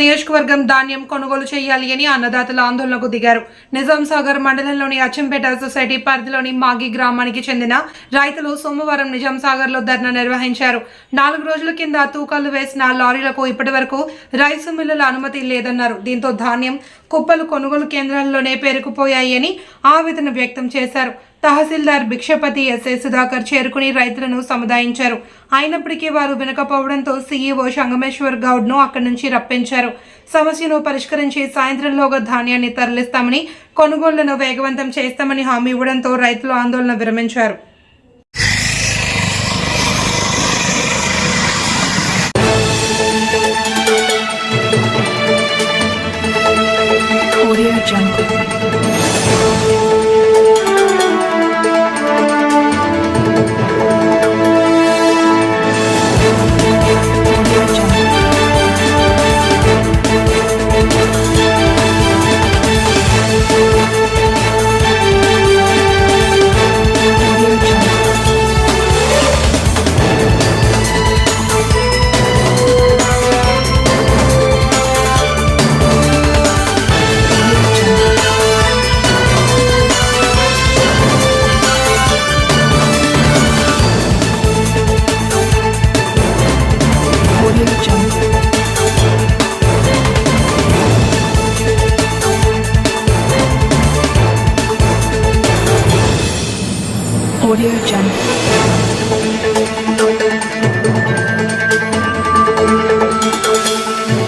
నియోజకవర్గం ధాన్యం కొనుగోలు చేయాలి అని అన్నదాతలు ఆందోళనకు దిగారు. నిజాం సాగర్ మండలంలోని అచ్చంపేట సొసైటీ పరిధిలోని మాగి గ్రామానికి చెందిన రైతులు సోమవారం నిజాం సాగర్ లో ధర్నా నిర్వహించారు. 4 రోజుల కింద తూకాలు వేసిన లారీలకు ఇప్పటి వరకు రైసు మిల్లుల అనుమతి లేదన్నారు. దీంతో ధాన్యం కుప్పలు కొనుగోలు కేంద్రాల్లోనే పేరుకుపోయాయి అని ఆవేదన వ్యక్తం చేశారు. తహసీల్దార్ భిక్షపతి ఎస్ఐ సుధాకర్ చేరుకుని రైతులను సముదాయించారు. అయినప్పటికీ వారు వినకపోవడంతో సీఈఓ సంగమేశ్వర్ గౌడ్ను అక్కడి నుంచి రప్పించారు. సమస్యను పరిష్కరించి సాయంత్రంలోగా ధాన్యాన్ని తరలిస్తామని, కొనుగోళ్లను వేగవంతం చేస్తామని హామీ ఇవ్వడంతో రైతులు ఆందోళన విరమించారు. Audio Jungle.